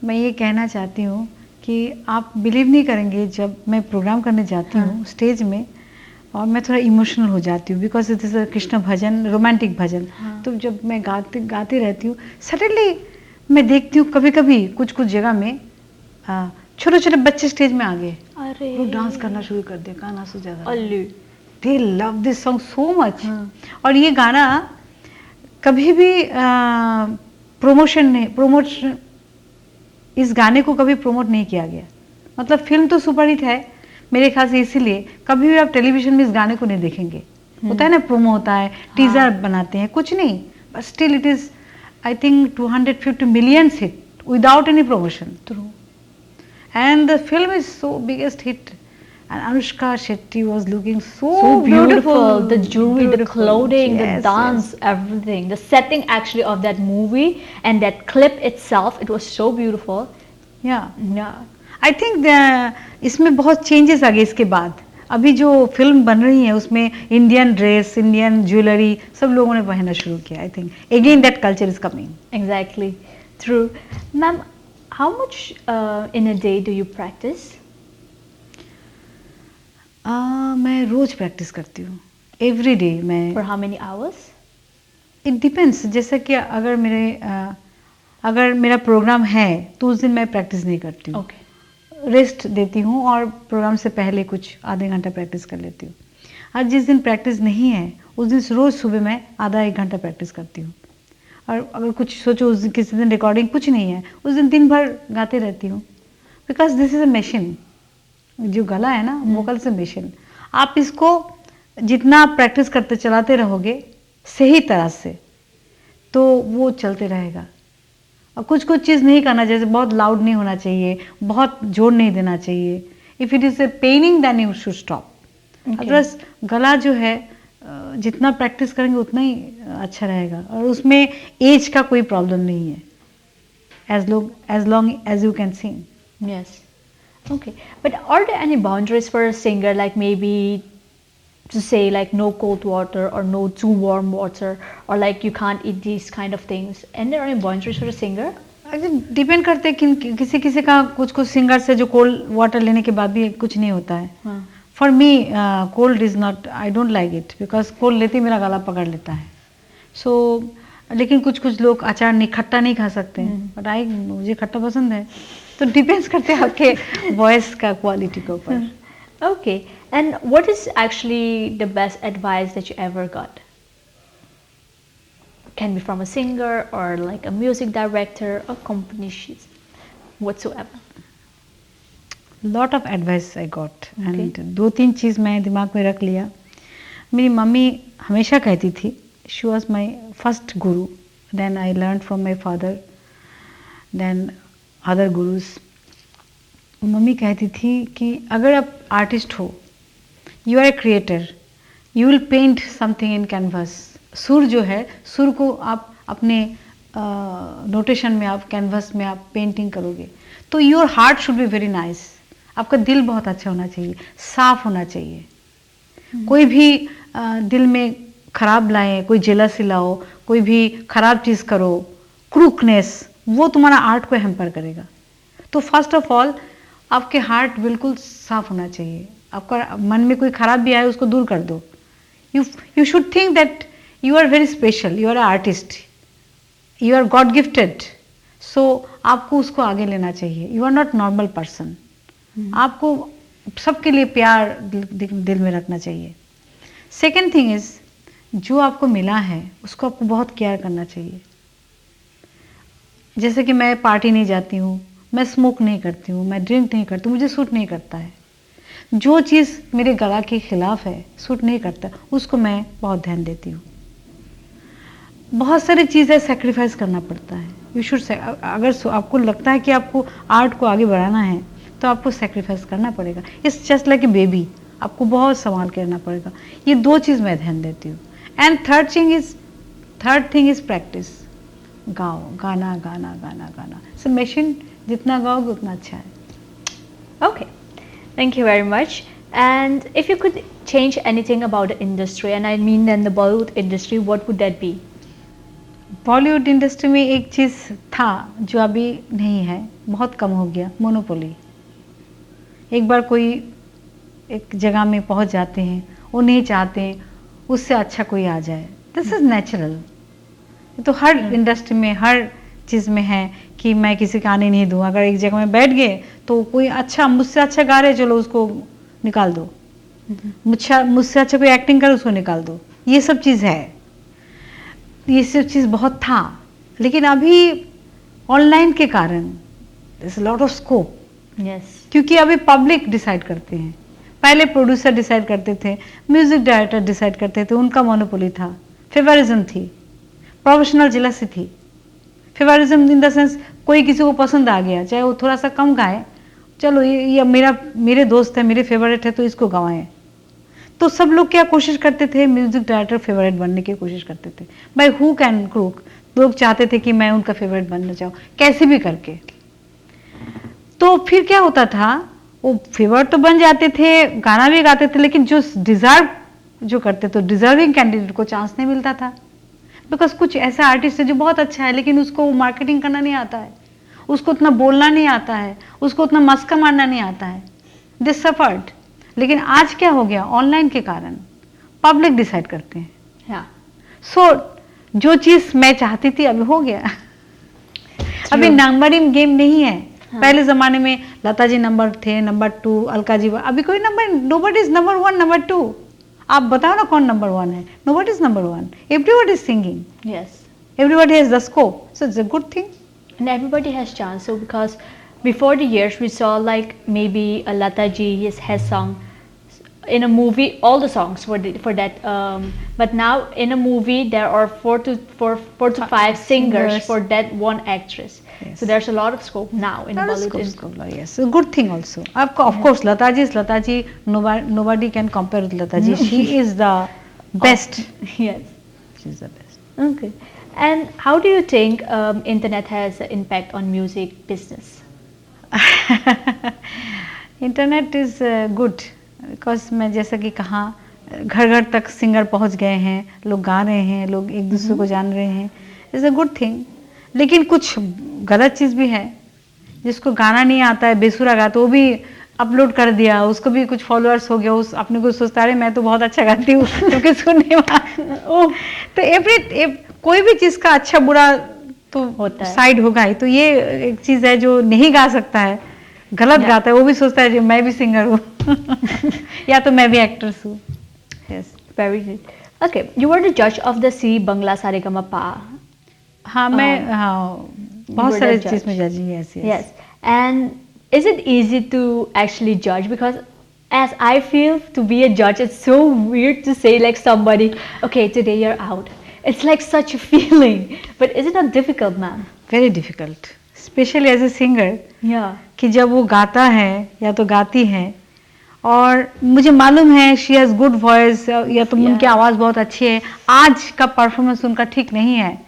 मैं ये कहना चाहती हूँ कि आप believe नहीं करेंगे, जब मैं प्रोग्राम करने जाती हूँ स्टेज में और मैं थोड़ा इमोशनल हो जाती हूँ, because it is a Krishna bhajan, romantic bhajan. तो जब मैं गाती रहती हूँ, सडनली मैं देखती हूँ कभी कभी कुछ कुछ जगह में छोटे छोटे बच्चे स्टेज में आ गए, वो डांस करना शुरू कर दिया, गाना सो ज़्यादा. दे love this song so much. और ये गाना कभी भी प्रमोशन इस गाने को कभी प्रमोट नहीं किया गया. मतलब फिल्म तो सुपरहिट है मेरे ख्याल से, इसीलिए कभी भी आप टेलीविजन में इस गाने को नहीं देखेंगे. होता है ना, प्रोमो होता है, टीजर बनाते हैं, कुछ नहीं, but still it is I think 250 million hit without any promotion. True. And the film is so biggest hit. And Anushka Shetty was looking so beautiful. The jewelry, the clothing, yes, the dance, yes. everything. The setting actually of that movie and that clip itself, it was so beautiful. Yeah. I think इसमें बहुत changes आ गए इसके बाद. अभी जो film बन रही है उसमें इंडियन ड्रेस, इंडियन ज्वेलरी सब लोगों ने पहनना शुरू किया. I think again that culture is coming. Exactly. True. Ma'am, how much in a day do you practice? मैं रोज प्रैक्टिस करती हूँ, एवरी डे. मैं For how many hours? It depends. जैसे कि अगर मेरा प्रोग्राम है तो उस दिन मैं प्रैक्टिस नहीं करती हूँ. Okay. रेस्ट देती हूँ और प्रोग्राम से पहले कुछ आधे घंटा प्रैक्टिस कर लेती हूँ. और जिस दिन प्रैक्टिस नहीं है उस दिन रोज़ सुबह मैं आधा एक घंटा प्रैक्टिस करती हूँ. और अगर कुछ सोचो उस दिन किसी दिन रिकॉर्डिंग कुछ नहीं है, उस दिन दिन भर गाते रहती हूँ. Because this is a machine. जो गला है ना, वोकल से मशीन. आप इसको जितना आप प्रैक्टिस करते चलाते रहोगे सही तरह से तो वो चलते रहेगा. और कुछ कुछ चीज़ नहीं करना, जैसे बहुत लाउड नहीं होना चाहिए, बहुत जोर नहीं देना चाहिए. If it is a paining then you should stop. Otherwise गला जो है जितना प्रैक्टिस करेंगे उतना ही अच्छा रहेगा. और उसमें एज का कोई प्रॉब्लम नहीं है, as long as you can sing. Yes. Okay. But are there any boundaries for a singer, like maybe to say like no cold water or no too warm water, or like you can't eat these kind of things? And there are any boundaries for a singer? Depend करते हैं कि किसी किसी का, कुछ singer से जो cold water लेने के बाद भी कुछ नहीं होता है. For me cold is not, I don't like it, because cold लेते ही मेरा गला पकड़ लेता है. सो लेकिन कुछ लोग अचार नहीं, खट्टा नहीं खा सकते हैं, बट मुझे खट्टा पसंद है. तो डिपेंड्स करते हैं आपके वॉइस का क्वालिटी के ऊपर. Okay. And what is actually the best advice that you ever got? Can be from a singer or like a music director or company, whatsoever. Lot of advice I got. And 2-3 चीज़ मैं दिमाग में रख लिया. मेरी mummy हमेशा कहती थी, she was my first guru. Then I learn from my father. Then other gurus. Mummy कहती थी कि अगर आप आर्टिस्ट हो, you are a creator, you will paint something in canvas. सुर जो है, सुर को आप अपने नोटेशन में, आप कैनवस में आप पेंटिंग करोगे, तो your heart should be very nice. आपका दिल बहुत अच्छा होना चाहिए, साफ होना चाहिए। कोई भी दिल में खराब लाए, कोई जेलसी लाओ, कोई भी खराब चीज़ करो, क्रूकनेस, वो तुम्हारा आर्ट को हैम्पर करेगा। तो फर्स्ट ऑफ ऑल आपके हार्ट बिल्कुल साफ होना चाहिए। आपका मन में कोई खराब भी आए, उसको दूर कर दो। You should think that you are very special, you are artist, you are god gifted. So आपको उसको आगे लेना चाहिए। You are not normal person. आपको सबके लिए प्यार दिल में रखना चाहिए। सेकेंड थिंग इज, जो आपको मिला है उसको आपको बहुत केयर करना चाहिए। जैसे कि मैं पार्टी नहीं जाती हूँ, मैं स्मोक नहीं करती हूँ, मैं ड्रिंक नहीं करती हूँ, मुझे सूट नहीं करता है। जो चीज़ मेरे गला के खिलाफ है, सूट नहीं करता, उसको मैं बहुत ध्यान देती हूँ। बहुत सारी चीज़ें सेक्रीफाइस करना पड़ता है। यू शुड, अगर आपको लगता है कि आपको आर्ट को आगे बढ़ाना है तो आपको सेक्रीफाइस करना पड़ेगा। It's just like a baby, आपको बहुत संभाल के रहना पड़ेगा। ये दो चीज़ मैं ध्यान देती हूँ। And third thing is practice. गाओ, गाना गाना गाना गाना। सो मशीन जितना गाओगे उतना अच्छा है। Okay, thank you very much. And if you could change anything about the industry, and I mean then the Bollywood industry, what would that be? Bollywood industry में एक चीज़ था जो अभी नहीं है, बहुत कम हो गया, मोनोपोली। एक बार कोई एक जगह में पहुंच जाते हैं, वो नहीं चाहते उससे अच्छा कोई आ जाए। This is natural. तो हर इंडस्ट्री में, हर चीज़ में है कि मैं किसी का आने नहीं दूँ। अगर एक जगह में बैठ गए तो कोई अच्छा, मुझसे अच्छा गा रहे, चलो उसको निकाल दो। मुझसे अच्छा कोई एक्टिंग करे, उसको निकाल दो। ये सब चीज़ है, ये सब चीज़ बहुत था। लेकिन अभी ऑनलाइन के कारण there is a lot of scope. Yes. क्योंकि अभी पब्लिक डिसाइड करते हैं। पहले प्रोड्यूसर डिसाइड करते थे, म्यूजिक डायरेक्टर डिसाइड करते थे, उनका मोनोपोली था, फेवरिज्म थी, प्रोफेशनल जेलसी थी। फेवरिज्म इन द सेंस, कोई किसी को पसंद आ गया, चाहे वो थोड़ा सा कम गाए, चलो ये मेरे दोस्त है, मेरे फेवरेट है, तो इसको गवाएं। तो सब लोग क्या कोशिश करते थे, म्यूजिक डायरेक्टर फेवरेट बनने की कोशिश करते थे। बाय हुक एंड क्रूक लोग चाहते थे कि मैं उनका फेवरेट बनना चाहूँ, कैसे भी करके। तो फिर क्या होता था, वो फेवरेट तो बन जाते थे, गाना भी गाते थे, लेकिन जो डिजर्व जो करते थे, डिजर्विंग कैंडिडेट को चांस नहीं मिलता था। बिकॉज कुछ ऐसा आर्टिस्ट है जो बहुत अच्छा है, लेकिन उसको मार्केटिंग करना नहीं आता है, उसको उतना बोलना नहीं आता है, उसको उतना मस्का मारना नहीं आता है। This suffered. लेकिन आज क्या हो गया, ऑनलाइन के कारण पब्लिक डिसाइड करते हैं। Yeah. सो जो चीज़ मैं चाहती थी अभी हो गया। अभी नंबरिंग गेम नहीं है। पहले ज़माने में लता जी नंबर थे, नंबर 2 अलका जी। अभी कोई number, nobody is number 1, number 2। आप बताओ ना कौन नंबर 1 है। Nobody is number 1। Everybody is singing. Yes. Everybody has the scope, so it's a good thing. And everybody has chance. So because before the years we saw like maybe a Lata ji has sung in a movie all the songs for that. But now in a movie there are 4 to 5 singers for that one actress. Yes. So there's a lot of scope now in Bollywood. Scope, yes, a good thing also. Of course, Lata ji is Lata ji. Nobody can compare with Lata ji. She is the best. Yes. She's the best. Okay. And how do you think internet has an impact on music business? Internet is good because मैं जैसा कि कहा, घर घर तक singer पहुंच गए हैं, लोग गा रहे हैं, लोग एक दूसरे को जान रहे हैं। Is a good thing. लेकिन कुछ गलत चीज़ भी है। जिसको गाना नहीं आता है, बेसुरा गाता, वो भी अपलोड कर दिया, उसको भी कुछ फॉलोअर्स हो गया, उस अपने को सोचता है मैं तो बहुत अच्छा गाती हूँ, क्योंकि सुनने वाला। तो कोई भी चीज़ का अच्छा बुरा तो होता है, साइड होगा ही। तो ये एक चीज़ है, जो नहीं गा सकता है, गलत गाता है, वो भी सोचता है कि मैं भी सिंगर हूँ या तो मैं भी एक्ट्रेस हूँ। Yes, very good. Okay, you were the judge of the C Bangla Saregama. हाँ, मैं बहुत सारे चीज़ में जज हूँ। Yes. And is it easy to actually judge? Because as I feel, to be a judge, it's so weird to say like somebody, okay, today you're out. It's like such a feeling. But is it not difficult, ma'am? Very difficult. Specially as a singer, Yeah. कि जब वो गाता है या तो गाती है, और मुझे मालूम है शी हैज़ गुड वॉइस, या तो उनकी आवाज़ बहुत अच्छी है, आज का परफॉर्मेंस उनका ठीक नहीं है,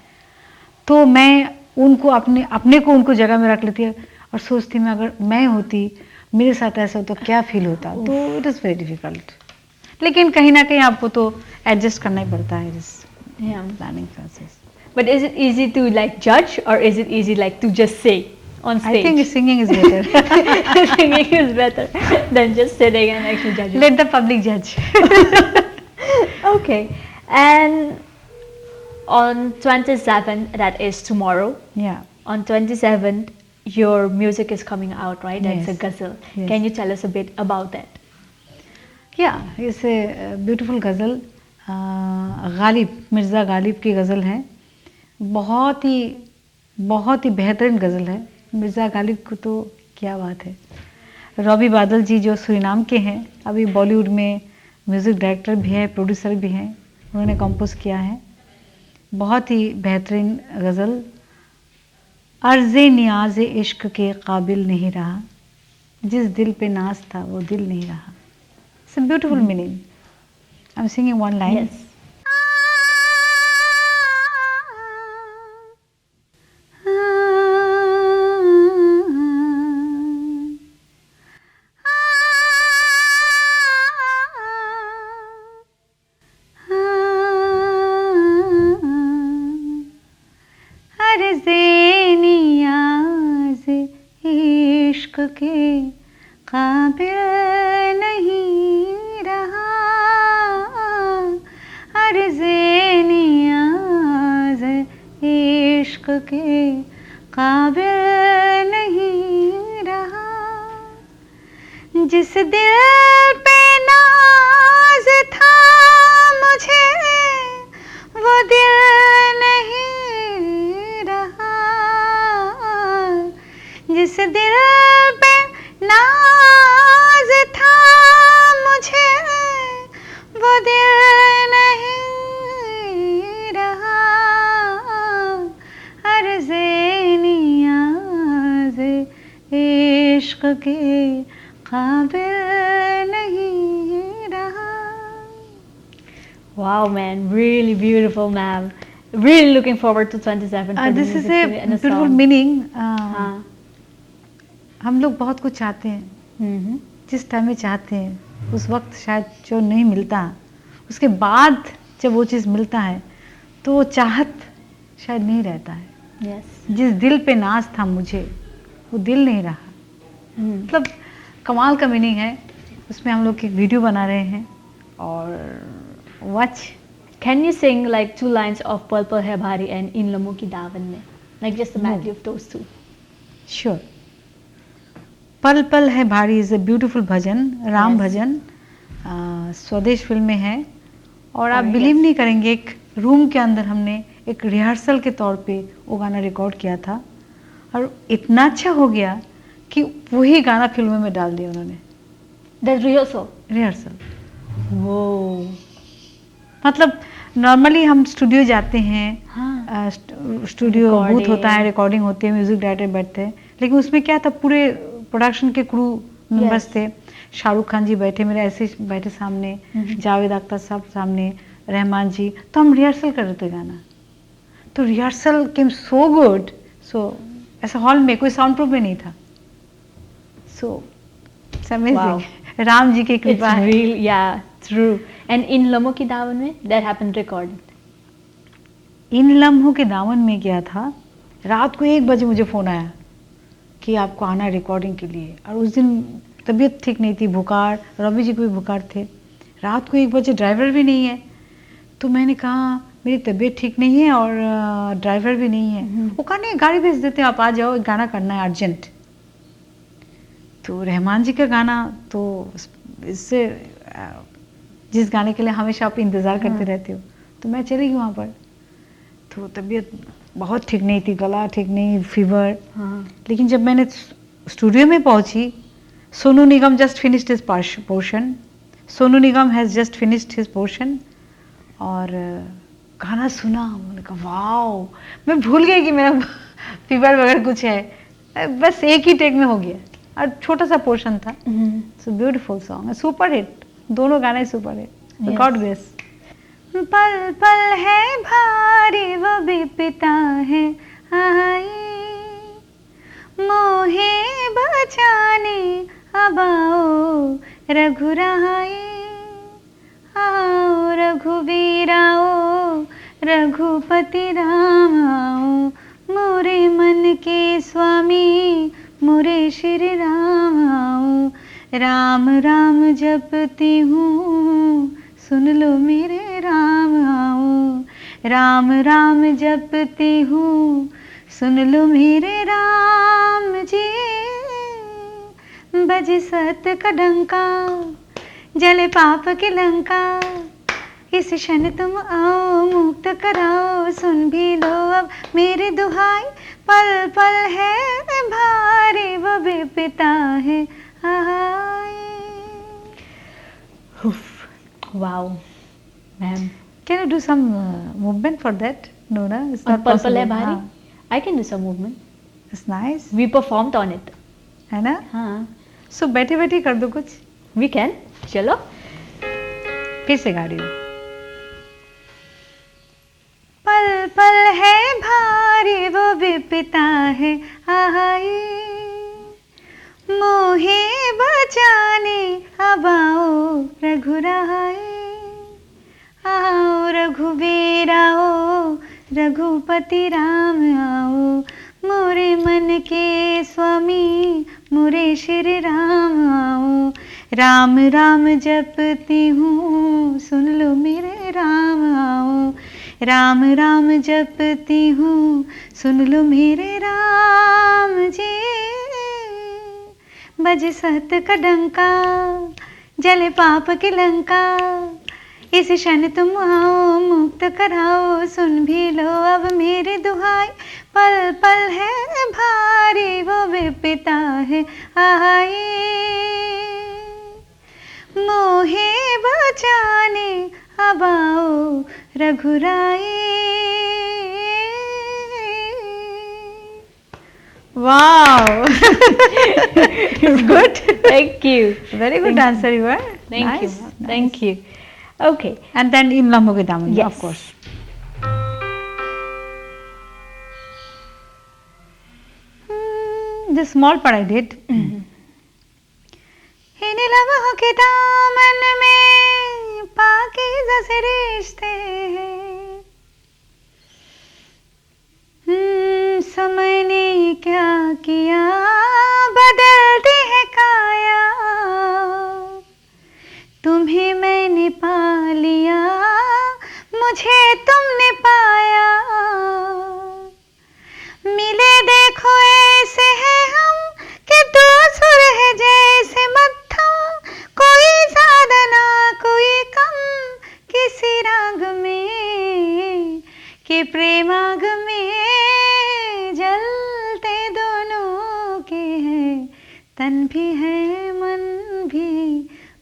तो मैं उनको अपने को उनको जगह में रख लेती है और सोचती मैं अगर मैं होती, मेरे साथ ऐसा हो तो क्या फील होता। तो इट इज़ वेरी डिफिकल्ट, लेकिन कहीं ना कहीं आपको तो एडजस्ट करना ही पड़ता है इस Yeah. Planning process. But is it easy to like judge, or is it easy like to just say on I stage? think singing is better. Singing is better than just sitting and actually judging. Let the public judge. Okay. And on 27th, that is tomorrow, Yeah. on 27th, your music is coming out, right? That's a Yes. ghazal. Yes. Can you tell us a bit about that? Yeah, it's a beautiful ghazal. Ghalib, Mirza Ghalib की गज़ल है। बहुत ही बेहतरीन गज़ल है। मिर्ज़ा गालिब को तो क्या बात है। रॉबी बादल जी जो सूरीनाम के हैं, अभी बॉलीवुड में म्यूज़िक डायरेक्टर भी हैं, प्रोड्यूसर भी हैं, उन्होंने कंपोज किया है। बहुत ही बेहतरीन गज़ल। अर्ज़े नियाज़े इश्क के काबिल नहीं रहा, जिस दिल पे नाज था वो दिल नहीं रहा। It's a beautiful meaning. I'm singing one line. Yes. अर्ज़े नियाज़ इश्क के काबिल नहीं रहा, अर्ज़े नियाज़ इश्क के काबिल नहीं रहा, जिस दिल पे नाज था मुझे वो दिल नहीं रहा, जिस दिल पे नाज था मुझे वो दिल नहीं रहा, अर्ज़े नियाज़ इश्क के काबिल नहीं रहा। Wow, man, really beautiful, ma'am. Really looking forward to 27th. for the This is music a video and the beautiful song. meaning. हाँ. हम लोग बहुत कुछ चाहते हैं, Mhm. जिस टाइम में चाहते हैं उस वक्त शायद जो नहीं मिलता, उसके बाद जब वो चीज़ मिलता है तो वो चाहत शायद नहीं रहता है। Yes. जिस दिल पे नाज था मुझे वो दिल नहीं रहा। मतलब कमाल का मीनिंग है। उसमें हम लोग एक वीडियो बना रहे हैं और watch. Can you sing like 2 lines of Pal Pal Hai Bhari and In Lamo Ki Daawan Mein? Like just a medley of those two. Sure. पल पल है भारी is a beautiful bhajan, Ram Yes. भजन, स्वदेश film में है। और आप और बिलीव yes. नहीं करेंगे, एक रूम के अंदर हमने एक रिहर्सल के तौर पे वो गाना रिकॉर्ड किया था और इतना अच्छा हो गया कि वही गाना फिल्म में डाल दिया उन्होंने। That's rehearsal. Rehearsal, Whoa. मतलब नॉर्मली हम स्टूडियो जाते हैं, हाँ. Studio booth Recording. होता है, रिकॉर्डिंग होती है, म्यूजिक डायरेक्टर बैठते हैं, लेकिन उसमें क्या था, पूरे प्रोडक्शन के क्रू मेंबर्स Yes. थे। शाहरुख खान जी बैठे मेरे ऐसे बैठे सामने, जावेद अख्तर साहब सामने, रहमान जी, तो हम रिहर्सल कर रहे थे गाना। तो रिहर्सल केम सो गुड। सो ऐसा हॉल में कोई साउंड प्रूफ भी नहीं था। So it's amazing. Ram ji की It's कृपा है। real, yeah, true. And In Lamo Ki Daawan Mein, that happened recorded. इन लम्हों के दामन में गया था। रात को 1 बजे मुझे फ़ोन आया कि आपको आना है रिकॉर्डिंग के लिए, और उस दिन तबीयत ठीक नहीं थी, बुखार, रवि जी को भी बुखार थे। रात को 1 बजे ड्राइवर भी नहीं है, तो मैंने कहा मेरी तबीयत ठीक नहीं है और ड्राइवर भी नहीं है। वो कहा नहीं, गाड़ी भेज देते हैं, आप आ जाओ, एक गाना करना है अर्जेंट। तो रहमान जी का गाना, तो इससे जिस गाने के लिए हमेशा आप इंतज़ार करते रहते हो, तो मैं चली गई वहाँ पर। तो तबीयत बहुत ठीक नहीं थी, गला ठीक नहीं, फीवर। हाँ. लेकिन जब मैंने स्टूडियो में पहुंची, Sonu Nigam just finished his portion, Sonu Nigam has just finished his portion, और गाना सुना, मैंने कहा वाओ, मैं भूल गई कि मेरा फीवर वगैरह कुछ है। बस एक ही टेक में हो गया और छोटा सा पोर्शन था। So beautiful song, super hit, दोनों गाने सुपर हिट। God grace. पल पल है भारी वो बिपता है आई, मोहे बचाने अब आओ रघुराई, आओ रघुवीर आओ रघुपति राम आओ, मोरे मन के स्वामी मोरे श्री राम आओ, राम राम जपती हूँ सुन लो मेरे राम आओ, राम राम जपती हूँ सुन लो मेरे राम जी, बजे सत का डंका जले पाप की लंका, इस क्षण तुम आओ मुक्त कराओ, सुन भी लो अब मेरी दुहाई, पल पल है भारी वो बिपता है आई। Wow, ma'am. Can you do some movement for that? No, no, it's not Pal possible. Pal Hai Bhari? हाँ, I can do some movement. it's nice, We performed on it. है ना? हाँ, So बैठे बैठे कर दो कुछ, we can. चलो. फिर से गा रही हूँ। पल पल है भारी वो बिपता है आई, मोहे बचाने अब आओ रघुराई, आओ रघुवीर आओ रघुपति राम आओ, मोरे मन के स्वामी मोरे श्री राम आओ, राम राम जपती हूँ सुन लो मेरे राम आओ, राम राम जपती हूँ सुन लो मेरे राम जी, बजे सत का डंका जले पाप की लंका, इस क्षण तुम आओ मुक्त कराओ, सुन भी लो अब मेरी दुहाई, पल पल है भारी वो बिपता है आई, मोहे बचाने अब आओ रघुराई। Wow, it's good. Thank you. Very good dancer you are. Thank Nice, you. nice. Thank you. Okay. And then in Lambo ke Daman, Yes. of course. The small part I did. इन लम्हों के दामन में पाकीज़ा से रिश्ते हैं, समय ने क्या किया बदलती है काया, तुम्हें मैंने पा लिया मुझे तुमने पाया, मिले देखो ऐसे हैं हम कि दो सुर है जैसे मत्थम, कोई ज्यादा ना कोई कम किसी राग में, कि प्रेमाग में जलते दोनों के हैं, तन भी है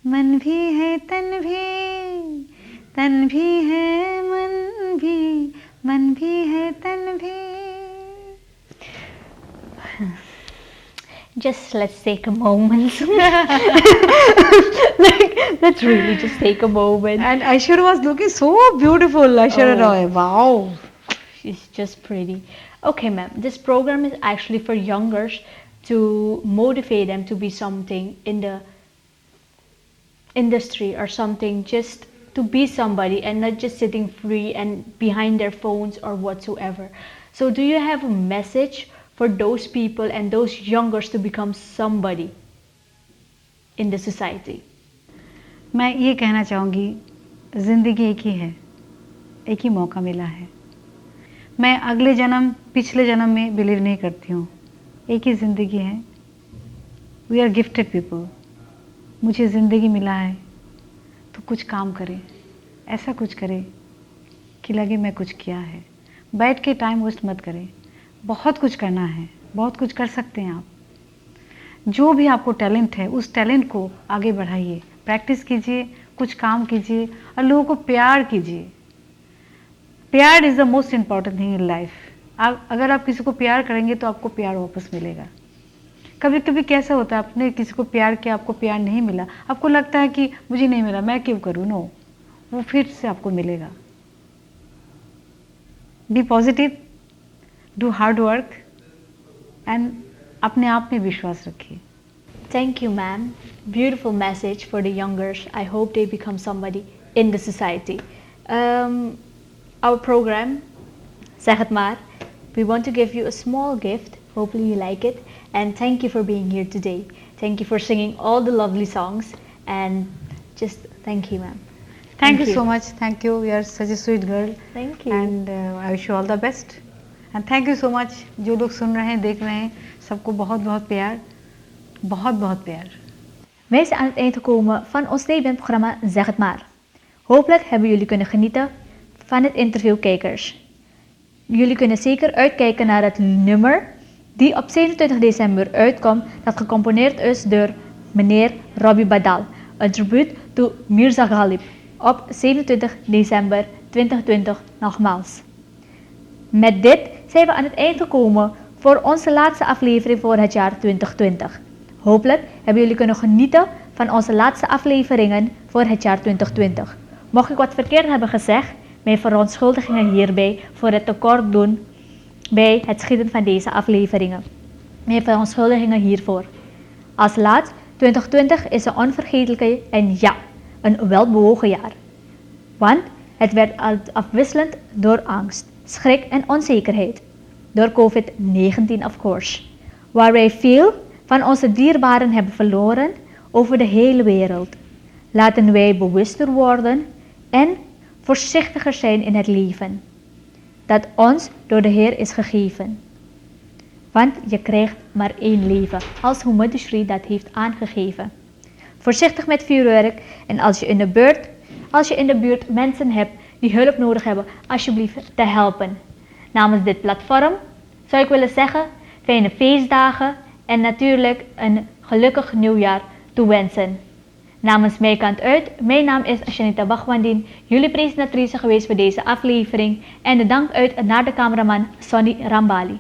मन भी है तन भी है मन भी है तन भी। Just let's take a moment. Let's really just take a moment. And Aishwarya was looking so beautiful, Aishwarya Oh. Roy. Wow. She's just pretty. Okay, ma'am. This program is actually for youngers to motivate them to be something in the industry or something, just to be somebody and not just sitting free and behind their phones or whatsoever. So do you have a message for those people and those youngers to become somebody in the society? मैं ये कहना चाहूँगी, ज़िंदगी एक ही है, एक ही मौका मिला है। मैं अगले जन्म पिछले जन्म में बिलीव नहीं करती हूँ, एक ही ज़िंदगी है। We are gifted people. मुझे ज़िंदगी मिला है तो कुछ काम करें, ऐसा कुछ करें कि लगे मैं कुछ किया है। बैठ के टाइम वेस्ट मत करें, बहुत कुछ करना है, बहुत कुछ कर सकते हैं आप। जो भी आपको टैलेंट है उस टैलेंट को आगे बढ़ाइए, प्रैक्टिस कीजिए, कुछ काम कीजिए और लोगों को प्यार कीजिए। प्यार is the most important thing in life. अगर आप किसी को प्यार करेंगे तो आपको प्यार वापस मिलेगा। कभी कभी कैसा होता है, आपने किसी को प्यार किया, आपको प्यार नहीं मिला, आपको लगता है कि मुझे नहीं मिला, मैं क्यों करूँ। नो, वो फिर से आपको मिलेगा। Be positive, do hard work and अपने आप में विश्वास रखिए। Thank you, ma'am. Beautiful message for the youngers. I hope they become somebody in the society. Our program, Zeg het maar, we want to give you a small gift. Hopefully you like it. And thank you for being here today. Thank you for singing all the lovely songs. And just thank you, ma'am. Thank you so much. Thank you. You are such a sweet girl. Thank you. And I wish you all the best. And thank you so much. जो लोग सुन रहे हैं, देख रहे हैं, सबको बहुत बहुत प्यार. बहुत बहुत प्यार. Wij zijn aan het eind gekomen van ons Staybank-programma Zeg het maar. Hopelijk hebben jullie kunnen genieten van het interview kijkers. Jullie kunnen zeker uitkijken naar het nummer die op 27 december uitkomt, dat gecomponeerd is door meneer Robbie Badal. Een tribuut to Mirza Ghalib op 27 december 2020 nogmaals. Met dit zijn we aan het eind gekomen voor onze laatste aflevering voor het jaar 2020. Hopelijk hebben jullie kunnen genieten van onze laatste afleveringen voor het jaar 2020. Mocht ik wat verkeerd hebben gezegd, mijn verontschuldigingen hierbij voor het tekort doen bij het schieten van deze afleveringen. Mijn verontschuldigingen hiervoor. Als laatst, 2020 is een onvergetelijke en ja, een welbewogen jaar. Want het werd afwisselend door angst, schrik en onzekerheid. Door COVID-19 of course. Waar wij veel van onze dierbaren hebben verloren over de hele wereld. Laten wij bewuster worden en voorzichtiger zijn in het leven. Dat ons door de Heer is gegeven. Want je krijgt maar 1 leven, als Mohammed Shri dat heeft aangegeven. Voorzichtig met vuurwerk en als je in de buurt mensen hebt die hulp nodig hebben, alsjeblieft te helpen. Namens dit platform zou ik willen zeggen, fijne feestdagen en natuurlijk een gelukkig nieuwjaar toewensen. Namens mijn kant uit, mijn naam is Shanita Bachwandin, jullie presentatrice geweest voor deze aflevering en de dank uit naar de cameraman Sonny Rambali.